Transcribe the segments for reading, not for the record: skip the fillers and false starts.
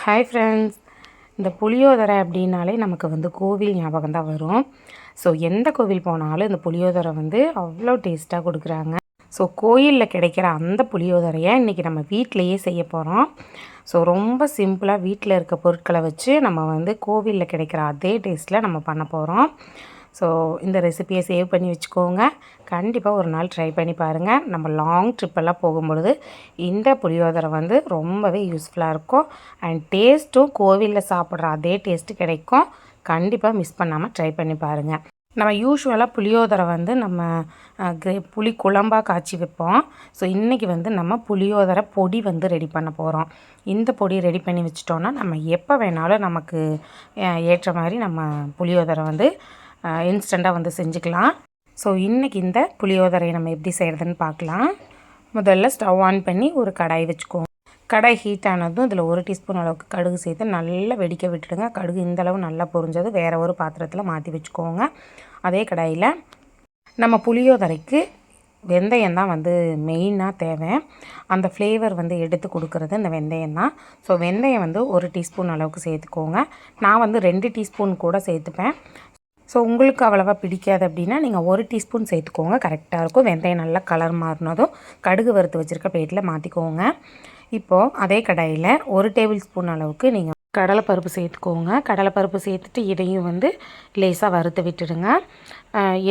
Hi friends, இந்த புளியோதரை அப்படின்னாலே நமக்கு வந்து கோவில் ஞாபகம் தான் வரும். ஸோ எந்த கோவில் போனாலும் இந்த புளியோதரை வந்து அவ்வளோ டேஸ்ட்டாக கொடுக்குறாங்க. ஸோ கோயிலில் கிடைக்கிற அந்த புளியோதரையை இன்றைக்கி நம்ம வீட்டிலையே செய்ய போகிறோம். ஸோ ரொம்ப சிம்பிளாக வீட்டில் இருக்க பொருட்களை வச்சு நம்ம வந்து கோவிலில் கிடைக்கிற அதே டேஸ்ட்டில் நம்ம பண்ண போகிறோம். ஸோ இந்த ரெசிப்பியை சேவ் பண்ணி வச்சுக்கோங்க. கண்டிப்பாக ஒரு நாள் ட்ரை பண்ணி பாருங்கள். நம்ம லாங் ட்ரிப்பெல்லாம் போகும்பொழுது இந்த புளியோதரை வந்து ரொம்பவே யூஸ்ஃபுல்லாக இருக்கும். அண்ட் டேஸ்ட்டும் கோவிலில் சாப்பிட்ற அதே டேஸ்ட்டு கிடைக்கும். கண்டிப்பாக மிஸ் பண்ணாமல் ட்ரை பண்ணி பாருங்கள். நம்ம யூஸ்வலாக புளியோதரை வந்து நம்ம புளி குழம்பாக காய்ச்சி வைப்போம். ஸோ இன்றைக்கி வந்து நம்ம புளியோதரை பொடி வந்து ரெடி பண்ண போகிறோம். இந்த பொடி ரெடி பண்ணி வச்சிட்டோன்னா நம்ம எப்போ வேணாலும் நமக்கு ஏற்ற மாதிரி நம்ம புளியோதரை வந்து இன்ஸ்டண்ட்டாக வந்து செஞ்சுக்கலாம். ஸோ இன்றைக்கி இந்த புளியோதரையை நம்ம எப்படி செய்கிறதுன்னு பார்க்கலாம். முதல்ல ஸ்டவ் ஆன் பண்ணி ஒரு கடாய் வச்சுக்கோங்க. கடாய் ஹீட் ஆனதும் இதில் 1 டீஸ்பூன் அளவுக்கு கடுகு சேர்த்து நல்லா வெடிக்க விட்டுடுங்க. கடுகு இந்தளவு நல்லா பொரிஞ்சது வேறு ஒரு பாத்திரத்தில் மாற்றி வச்சுக்கோங்க. அதே கடாயில் நம்ம புளியோதரைக்கு வெந்தயம் தான் வந்து மெயினாக தேவை. அந்த ஃப்ளேவர் வந்து எடுத்து கொடுக்குறது இந்த வெந்தயம் தான். ஸோ வெந்தயம் வந்து 1 டீஸ்பூன் அளவுக்கு சேர்த்துக்கோங்க. நான் வந்து 2 டீஸ்பூன் கூட சேர்த்துப்பேன். ஸோ உங்களுக்கு அவ்வளோவா பிடிக்காது அப்படின்னா நீங்கள் 1 டீஸ்பூன் சேர்த்துக்கோங்க, கரெக்டாக இருக்கும். வெந்தயம் நல்லா கலர் மாறினதும் கடுகு வறுத்து வச்சுருக்க பிளேட்டில் மாற்றிக்கோங்க. இப்போது அதே கடாயில் 1 டேபிள் ஸ்பூன் அளவுக்கு நீங்கள் கடலைப்பருப்பு சேர்த்துக்கோங்க. கடலைப்பருப்பு சேர்த்துட்டு இதையும் வந்து லேசாக வறுத்து விட்டுடுங்க.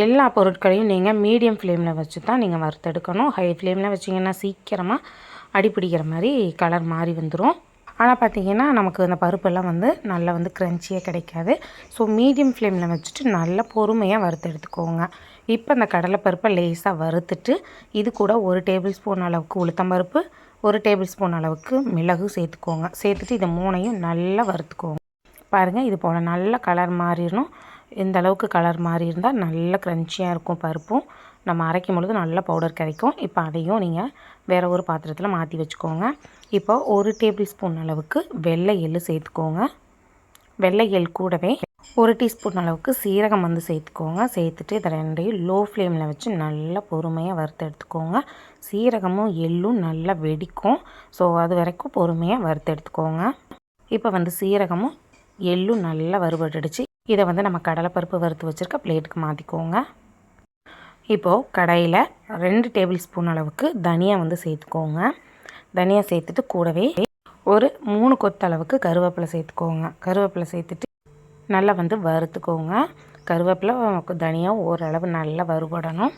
எல்லா பொருட்களையும் நீங்கள் மீடியம் ஃப்ளேமில் வச்சு தான் நீங்கள் வறுத்தெடுக்கணும். ஹை ஃப்ளேமில் வச்சிங்கன்னா சீக்கிரமாக அடிப்பிடிக்கிற மாதிரி கலர் மாறி வந்துடும். ஆனால் பார்த்திங்கன்னா நமக்கு அந்த பருப்பெல்லாம் வந்து நல்லா வந்து க்ரன்ச்சியாக கிடைக்காது. ஸோ மீடியம் ஃப்ளேமில் வச்சுட்டு நல்லா பொறுமையாக வறுத்து எடுத்துக்கோங்க. இப்போ அந்த கடலைப்பருப்பை லேசாக வறுத்துட்டு இது கூட 1 டேபிள் ஸ்பூன் அளவுக்கு உளுத்தம்பருப்பு, 1 டேபிள் ஸ்பூன் அளவுக்கு மிளகு சேர்த்துக்கோங்க. சேர்த்துட்டு இதை 3ஐயும் நல்லா வறுத்துக்கோங்க. பாருங்கள், இது போல் நல்லா கலர் மாறிடணும். இந்த அளவுக்கு கலர் மாறி இருந்தால் நல்லா க்ரன்ச்சியாக இருக்கும் பருப்பும். நம்ம அரைக்கும் பொழுது நல்ல பவுடர் கிடைக்கும். இப்போ அதையும் நீங்கள் வேறு ஒரு பாத்திரத்தில் மாற்றி வச்சுக்கோங்க. இப்போ 1 டேபிள் ஸ்பூன் அளவுக்கு வெள்ளை எள்ளு சேர்த்துக்கோங்க. வெள்ளை எள் கூடவே 1 டீஸ்பூன் அளவுக்கு சீரகம் வந்து சேர்த்துக்கோங்க. சேர்த்துட்டு இதை ரெண்டையும் லோ ஃப்ளேமில் வச்சு நல்லா பொறுமையாக வறுத்து எடுத்துக்கோங்க. சீரகமும் எள்ளும் நல்லா வெடிக்கும். ஸோ அது வரைக்கும் பொறுமையாக வறுத்து எடுத்துக்கோங்க. இப்போ வந்து சீரகமும் எள்ளும் நல்லா வறுபட்டுடுச்சு. இதை வந்து நம்ம கடலைப்பருப்பு வறுத்து வச்சுருக்க பிளேட்டுக்கு மாற்றிக்கோங்க. இப்போது கடாயில் 2 டேபிள் ஸ்பூன் அளவுக்கு தனியா வந்து சேர்த்துக்கோங்க. தனியா சேர்த்துட்டு கூடவே ஒரு 3 கொத்து அளவுக்கு கருவேப்பிலை சேர்த்துக்கோங்க. கருவேப்பிலை சேர்த்துட்டு நல்லா வந்து வறுத்துக்கோங்க. கருவேப்பிலை தனியா ஓரளவு நல்லா வறுபடணும்.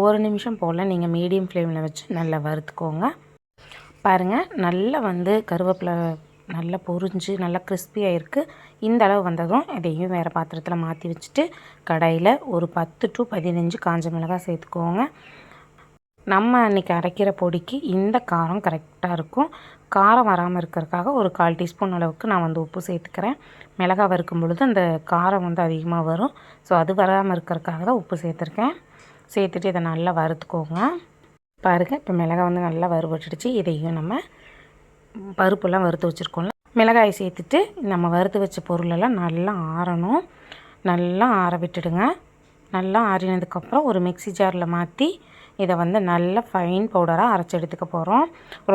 ஒரு நிமிஷம் போல் நீங்கள் மீடியம் ஃப்ளேமில் வச்சு நல்லா வறுத்துக்கோங்க. பாருங்கள், நல்லா வந்து கருவேப்பிலை நல்லா பொரிஞ்சு நல்லா கிறிஸ்பியாக இருக்குது. இந்த அளவு வந்ததும் இதையும் வேறு பாத்திரத்தில் மாற்றி வச்சுட்டு கடாயில் ஒரு 10 to 15 காஞ்ச மிளகாய் சேர்த்துக்கோங்க. நம்ம அன்றைக்கி அரைக்கிற பொடிக்கு இந்த காரம் கரெக்டாக இருக்கும். காரம் வராமல் இருக்கிறதுக்காக ஒரு 1/4 டீஸ்பூன் அளவுக்கு நான் வந்து உப்பு சேர்த்துக்கிறேன். மிளகாய் வறுக்கும் பொழுது அந்த காரம் வந்து அதிகமாக வரும். ஸோ அது வராமல் இருக்கிறதுக்காக தான் உப்பு சேர்த்துருக்கேன். சேர்த்துட்டு இதை நல்லா வறுத்துக்கோங்க. பாருங்கள், இப்போ மிளகாய் வந்து நல்லா வறுபட்டுடுச்சு. இதையும் நம்ம பருப்பெல்லாம் வறுத்து வச்சுருக்கோம்ல, மிளகாயை சேர்த்துட்டு நம்ம வறுத்து வச்ச பொருளெல்லாம் நல்லா ஆறணும். நல்லா ஆற விட்டுடுங்க. நல்லா ஆறினதுக்கப்புறம் ஒரு மிக்ஸி ஜாரில் மாற்றி இதை வந்து நல்ல ஃபைன் பவுடராக அரைச்சி எடுத்துக்க போகிறோம்.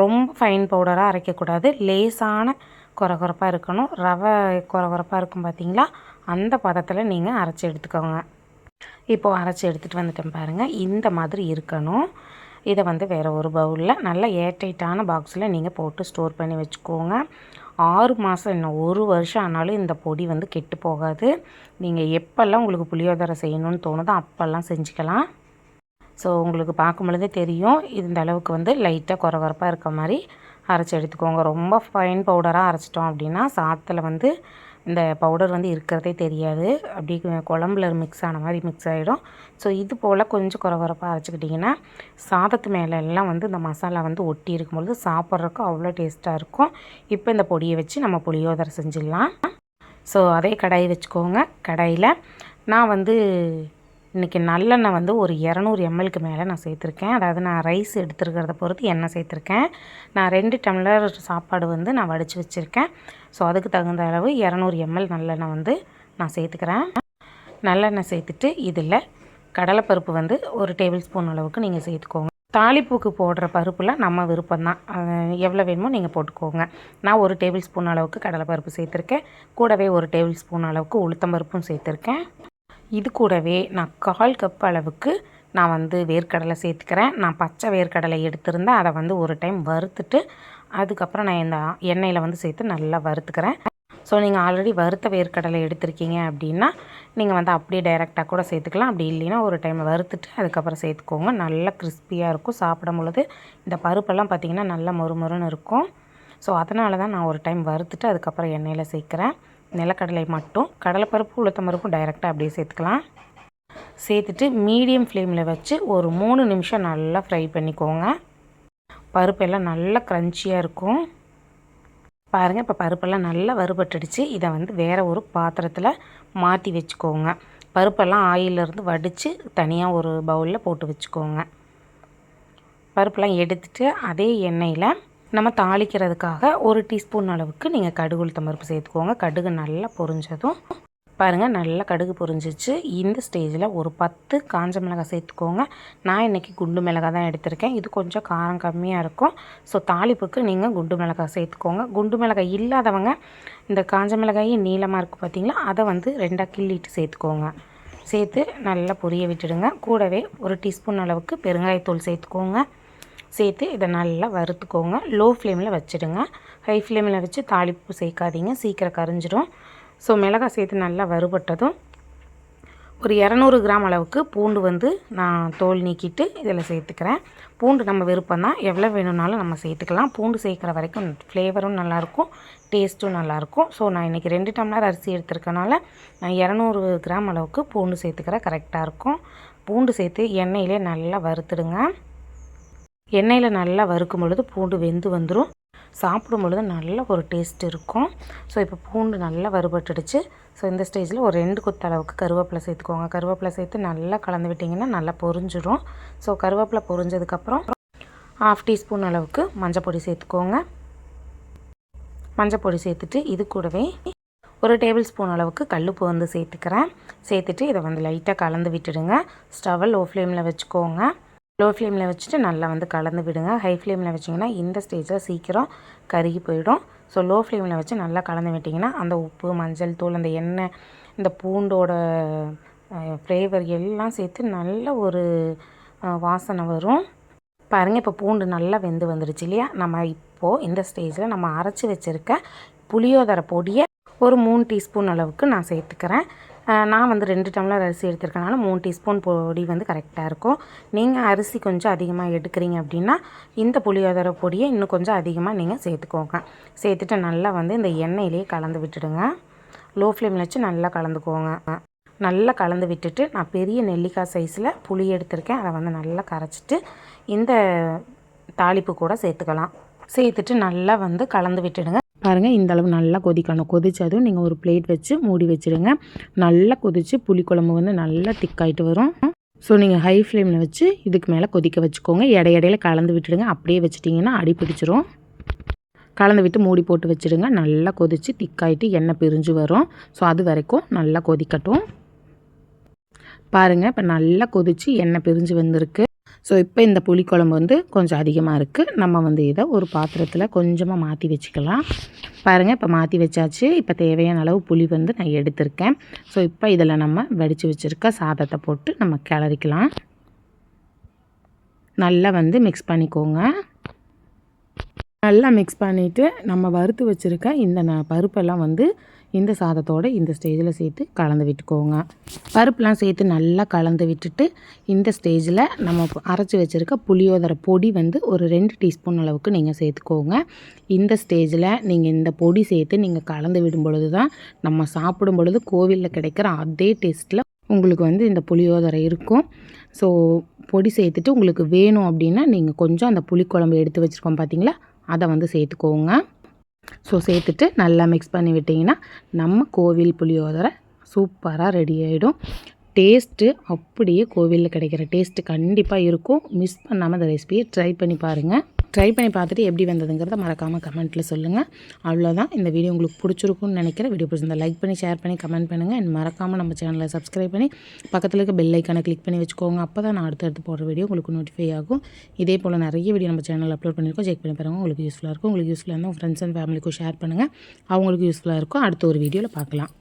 ரொம்ப ஃபைன் பவுடராக அரைக்கக்கூடாது, லேசான கொரகொரப்பாக இருக்கணும். ரவை கொரகொரப்பாக இருக்கும் பார்த்திங்களா, அந்த பதத்தில் நீங்கள் அரைச்சி எடுத்துக்கோங்க. இப்போது அரைச்சி எடுத்துகிட்டு வந்துட்டேன் பாருங்கள், இந்த மாதிரி இருக்கணும். இதை வந்து வேறு ஒரு பவுலில் நல்ல ஏர்டைட்டான பாக்ஸில் நீங்கள் போட்டு ஸ்டோர் பண்ணி வச்சுக்கோங்க. 6 மாதம் இன்னும் 1 வருஷம் ஆனாலும் இந்த பொடி வந்து கெட்டு போகாது. நீங்கள் எப்போல்லாம் உங்களுக்கு புளியோதரை செய்யணும்னு தோணுதோ அப்போல்லாம் செஞ்சுக்கலாம். ஸோ உங்களுக்கு பார்க்கும் பொழுதே தெரியும், இந்த அளவுக்கு வந்து லைட்டாக கொரகொரப்பாக இருக்க மாதிரி அரைச்சி எடுத்துக்கோங்க. ரொம்ப ஃபைன் பவுடராக அரைச்சிட்டோம் அப்படின்னா சாதத்தில் வந்து இந்த பவுடர் வந்து இருக்கிறதே தெரியாது. அப்படி குழம்புல மிக்ஸ் ஆன மாதிரி மிக்ஸ் ஆகிடும். ஸோ இது போல் கொஞ்சம் கொரகொரப்பாக அரைச்சிக்கிட்டிங்கன்னா சாதத்து மேலே எல்லாம் வந்து இந்த மசாலா வந்து ஒட்டி இருக்கும்பொழுது சாப்பிட்றதுக்கு அவ்வளோ டேஸ்ட்டாக இருக்கும். இப்போ இந்த பொடியை வச்சு நம்ம புளியோதரை செஞ்சிடலாம். ஸோ அதே கடாய் வச்சுக்கோங்க. கடாயில் நான் வந்து இன்றைக்கி நல்லெண்ணெய் வந்து ஒரு 200 mlக்கு மேலே நான் சேர்த்துருக்கேன். அதாவது நான் ரைஸ் எடுத்துருக்கிறத பொறுத்து எண்ணெய் சேர்த்துருக்கேன். நான் 2 டம்ளர் சாப்பாடு வந்து நான் வடித்து வச்சுருக்கேன். ஸோ அதுக்கு தகுந்த அளவு 200 ml நல்லெண்ணெய் வந்து நான் சேர்த்துக்கிறேன். நல்லெண்ணெய் சேர்த்துட்டு இதில் கடலைப்பருப்பு வந்து 1 டேபிள் ஸ்பூன் அளவுக்கு நீங்கள் சேர்த்துக்கோங்க. தாளிப்புக்கு போடுற பருப்புலாம் நம்ம விருப்பம்தான், எவ்வளோ வேணுமோ நீங்கள் போட்டுக்கோங்க. நான் 1 டேபிள் ஸ்பூன் அளவுக்கு கடலைப்பருப்பு சேர்த்துருக்கேன். கூடவே 1 டேபிள் ஸ்பூன் அளவுக்கு உளுத்தம்பருப்பும் சேர்த்துருக்கேன். இது கூடவே நான் 1/4 கப் அளவுக்கு நான் வந்து வேர்க்கடலை சேர்த்துக்கிறேன். நான் பச்சை வேர்க்கடலை எடுத்திருந்தேன். அதை வந்து ஒரு டைம் வறுத்துட்டு அதுக்கப்புறம் நான் இந்த எண்ணெயில் வந்து சேர்த்து நல்லா வறுத்துக்கிறேன். ஸோ நீங்கள் ஆல்ரெடி வறுத்த வேர்க்கடலை எடுத்திருக்கீங்க அப்படின்னா நீங்கள் வந்து அப்படியே டைரெக்டாக கூட சேர்த்துக்கலாம். அப்படி இல்லைன்னா ஒரு டைம் வறுத்துட்டு அதுக்கப்புறம் சேர்த்துக்கோங்க. நல்லா கிறிஸ்பியாக இருக்கும். சாப்பிடும் பொழுது இந்த பருப்பெல்லாம் பார்த்திங்கன்னா நல்லா மொறுமொறுன்னு இருக்கும். ஸோ அதனால தான் நான் ஒரு டைம் வறுத்துட்டு அதுக்கப்புறம் எண்ணெயில் சேர்க்குறேன். நிலக்கடலை மட்டும், கடலைப்பருப்பு உளுத்தம்பருப்பும் டைரெக்டாக அப்படியே சேர்த்துக்கலாம். சேர்த்துட்டு மீடியம் ஃப்ளேமில் வச்சு ஒரு 3 நிமிஷம் நல்லா ஃப்ரை பண்ணிக்கோங்க. பருப்பெல்லாம் நல்லா க்ரன்ச்சியாக இருக்கும். பாருங்கள், இப்போ பருப்பெல்லாம் நல்லா வறுபட்டுடுச்சு. இதை வந்து வேறு ஒரு பாத்திரத்தில் மாற்றி வச்சுக்கோங்க. பருப்பெல்லாம் ஆயிலிருந்து வடித்து தனியாக ஒரு பவுலில் போட்டு வச்சுக்கோங்க. பருப்பெல்லாம் எடுத்துகிட்டு அதே எண்ணெயில் நம்ம தாளிக்கிறதுக்காக 1 டீஸ்பூன் அளவுக்கு நீங்கள் கடுகு உளுத்தம்பருப்பு சேர்த்துக்கோங்க. கடுகு நல்லா பொரிஞ்சதும் பாருங்கள், நல்லா கடுகு பொரிஞ்சிச்சு. இந்த ஸ்டேஜில் ஒரு 10 காஞ்ச மிளகாய் சேர்த்துக்கோங்க. நான் இன்றைக்கி குண்டு மிளகாய் தான் எடுத்திருக்கேன். இது கொஞ்சம் காரம் கம்மியாக இருக்கும். ஸோ தாளிப்புக்கு நீங்கள் குண்டு மிளகாய் சேர்த்துக்கோங்க. குண்டு மிளகாய் இல்லாதவங்க இந்த காஞ்ச மிளகாயும் நீளமாக இருக்குது பார்த்திங்களா, அதை வந்து 2ஆக கிள்ளிட்டு சேர்த்துக்கோங்க. சேர்த்து நல்லா பொரிய விட்டுடுங்க. கூடவே 1 டீஸ்பூன் அளவுக்கு பெருங்காயத்தூள் சேர்த்துக்கோங்க. சேர்த்து இதை நல்லா வறுத்துக்கோங்க. லோ ஃப்ளேமில் வச்சுடுங்க. ஹை ஃப்ளேமில் வச்சு தாளிப்பு சேர்க்காதீங்க, சீக்கிரம் கரிஞ்சிடும். ஸோ மிளகாய் சேர்த்து நல்லா வறுபட்டதும் ஒரு 200 கிராம் அளவுக்கு பூண்டு வந்து நான் தோல் நீக்கிட்டு இதில் சேர்த்துக்கிறேன். பூண்டு நம்ம விருப்பம் தான், எவ்வளோ வேணும்னாலும் நம்ம சேர்த்துக்கலாம். பூண்டு சேர்க்குற வரைக்கும் ஃப்ளேவரும் நல்லாயிருக்கும், டேஸ்ட்டும் நல்லாயிருக்கும். ஸோ நான் இன்றைக்கி 2 டம்ளர் அரிசி எடுத்துருக்கனால நான் 200 கிராம் அளவுக்கு பூண்டு சேர்த்துக்கிறேன், கரெக்டாக இருக்கும். பூண்டு சேர்த்து எண்ணெயிலே நல்லா வறுத்துடுங்க. எண்ணெயில் நல்லா வறுக்கும் பொழுது பூண்டு வெந்து வந்துடும். சாப்பிடும் பொழுது நல்ல ஒரு டேஸ்ட் இருக்கும். ஸோ இப்போ பூண்டு நல்லா வறுபட்டுடுச்சு. ஸோ இந்த ஸ்டேஜில் ஒரு 2 கொத்து அளவுக்கு கருவேப்பிலை சேர்த்துக்கோங்க. கருவேப்பிலை சேர்த்து நல்லா கலந்து விட்டிங்கன்னா நல்லா பொரிஞ்சிடும். ஸோ கருவேப்பிலை பொரிஞ்சதுக்கப்புறம் 1/2 டீஸ்பூன் அளவுக்கு மஞ்சள் பொடி சேர்த்துக்கோங்க. மஞ்சள் பொடி சேர்த்துட்டு இது கூடவே 1 டேபிள் ஸ்பூன் அளவுக்கு கல்லுப்பு வந்து சேர்த்துக்கிறேன். சேர்த்துட்டு இதை வந்து லைட்டாக கலந்து விட்டுடுங்க. ஸ்டவ்வை லோ ஃப்ளேமில் வச்சுக்கோங்க. லோ ஃப்ளேமில் வச்சுட்டு நல்லா வந்து கலந்து விடுங்க. ஹை ஃப்ளேமில் வச்சிங்கன்னா இந்த ஸ்டேஜில் சீக்கிரம் கருகி போயிடும். ஸோ லோ ஃப்ளேமில் வச்சு நல்லா கலந்து விட்டிங்கன்னா அந்த உப்பு, மஞ்சள் தூள், அந்த எண்ணெய், இந்த பூண்டோட ஃப்ளேவர் எல்லாம் சேர்த்து நல்ல ஒரு வாசனை வரும். பாருங்கள், இப்போ பூண்டு நல்லா வெந்து வந்துடுச்சு இல்லையா. நம்ம இப்போது இந்த ஸ்டேஜில் நம்ம அரைச்சி வச்சுருக்க புளியோதரை பொடியை ஒரு 3 டீஸ்பூன் அளவுக்கு நான் சேர்த்துக்கிறேன். நான் வந்து 2 டம்ளர் அரிசி எடுத்துருக்கனால 3 டீஸ்பூன் பொடி வந்து கரெக்டாக இருக்கும். நீங்கள் அரிசி கொஞ்சம் அதிகமாக எடுக்கிறீங்க அப்படின்னா இந்த புளியோதரை பொடியை இன்னும் கொஞ்சம் அதிகமாக நீங்கள் சேர்த்துக்கோங்க. சேர்த்துட்டு நல்லா வந்து இந்த எண்ணெயிலே கலந்து விட்டுடுங்க. லோ ஃப்ளேமில் வச்சு நல்லா கலந்துக்கோங்க. நல்லா கலந்து விட்டுட்டு நான் பெரிய நெல்லிக்காய் சைஸில் புளி எடுத்திருக்கேன். அதை வந்து நல்லா கரைச்சிட்டு இந்த தாளிப்பு கூட சேர்த்துக்கலாம். சேர்த்துட்டு நல்லா வந்து கலந்து விட்டுடுங்க. பாருங்கள், இந்த அளவு நல்லா கொதிக்கணும். கொதிச்சதும் நீங்கள் ஒரு பிளேட் வச்சு மூடி வச்சுடுங்க. நல்லா கொதித்து புளிக்குழம்பு வந்து நல்லா திக்காயிட்டு வரும். ஸோ நீங்கள் ஹை ஃப்ளேமில் வச்சு இதுக்கு மேலே கொதிக்க வச்சுக்கோங்க. இடையில கலந்து விட்டுடுங்க. அப்படியே வச்சிட்டிங்கன்னா அடி பிடிச்சிரும். கலந்து விட்டு மூடி போட்டு வச்சுடுங்க. நல்லா கொதித்து திக்காயிட்டு எண்ணெய் பிரிஞ்சு வரும். ஸோ அது வரைக்கும் நல்லா கொதிக்கட்டும். பாருங்கள், இப்போ நல்லா கொதித்து எண்ணெய் பிரிஞ்சு வந்திருக்கு. ஸோ இப்போ இந்த புளிக்குழம்பு வந்து கொஞ்சம் அதிகமாக இருக்குது. நம்ம வந்து இதை ஒரு பாத்திரத்தில் கொஞ்சமாக மாற்றி வச்சுக்கலாம். பாருங்கள், இப்போ மாற்றி வச்சாச்சு. இப்போ தேவையான அளவு புளி வந்து நான் எடுத்திருக்கேன். ஸோ இப்போ இதில் நம்ம வடித்து வச்சுருக்க சாதத்தை போட்டு நம்ம கிளறிக்கலாம். நல்லா வந்து மிக்ஸ் பண்ணிக்கோங்க. நல்லா மிக்ஸ் பண்ணிவிட்டு நம்ம வறுத்து வச்சுருக்க இந்த பருப்பெல்லாம் வந்து இந்த சாதத்தோடு இந்த ஸ்டேஜில் சேர்த்து கலந்து விட்டுக்கோங்க. பருப்புலாம் சேர்த்து நல்லா கலந்து விட்டுட்டு இந்த ஸ்டேஜில் நம்ம அரைச்சி வச்சுருக்க புளியோதரை பொடி வந்து ஒரு 2 டீஸ்பூன் அளவுக்கு நீங்கள் சேர்த்துக்கோங்க. இந்த ஸ்டேஜில் நீங்கள் இந்த பொடி சேர்த்து நீங்கள் கலந்து விடும் பொழுது தான் நம்ம சாப்பிடும் பொழுது கோவிலில் கிடைக்கிற அதே டேஸ்ட்டில் உங்களுக்கு வந்து இந்த புளியோதரை இருக்கும். ஸோ பொடி சேர்த்துட்டு உங்களுக்கு வேணும் அப்படின்னா நீங்கள் கொஞ்சம் அந்த புளிக்குழம்பு எடுத்து வச்சுருக்கோம் பார்த்தீங்களா, அதை வந்து சேர்த்துக்கோங்க. ஸோ சேர்த்துட்டு நல்லா மிக்ஸ் பண்ணி விட்டிங்கன்னா நம்ம கோவில் புளியோதரை சூப்பராக ரெடி ஆகிடும். டேஸ்ட்டு அப்படியே கோவிலில் கிடைக்கிற டேஸ்ட்டு கண்டிப்பாக இருக்கும். மிஸ் பண்ணாமல் இந்த ரெசிபியை ட்ரை பண்ணி பாருங்கள். ட்ரை பண்ணி பார்த்துட்டு எப்படி வந்ததுங்கிறத மறக்காமல் கமெண்ட்டில் சொல்லுங்கள். அவ்வளோதான். இந்த வீடியோ உங்களுக்கு பிடிச்சிருக்குன்னு நினைக்கிறேன். வீடியோ பிடிச்சிருந்தா லைக் பண்ணி ஷேர் பண்ணி கமெண்ட் பண்ணுங்கள். அண்ட் மறக்காமல் நம்ம சேனலை சப்ஸ்கிரைப் பண்ணி பக்கத்தில் இருக்க பெல் ஐக்கானை கிளிக் பண்ணி வச்சுக்கோங்க. அப்போ தான் நான் அடுத்தடுத்து போடுற வீடியோ உங்களுக்கு நோட்டிஃபை ஆகும். இதே போல் நிறைய வீடியோ நம்ம சேனலில் அப்லோட் பண்ணியிருக்கோம். செக் பண்ணி பாருங்கள். உங்களுக்கு யூஸ்ஃபுல்லாக இருக்கும். உங்களுக்கு யூஸ்ஃபுல்லாக இருந்தால் உங்கள் ஃப்ரெண்ட்ஸ் அண்ட் ஃபேமிலிக்கும் ஷேர் பண்ணுங்கள். அவங்களுக்கு யூஸ்ஃபுல்லாக இருக்கும். அடுத்த ஒரு வீடியோவில் பார்க்கலாம்.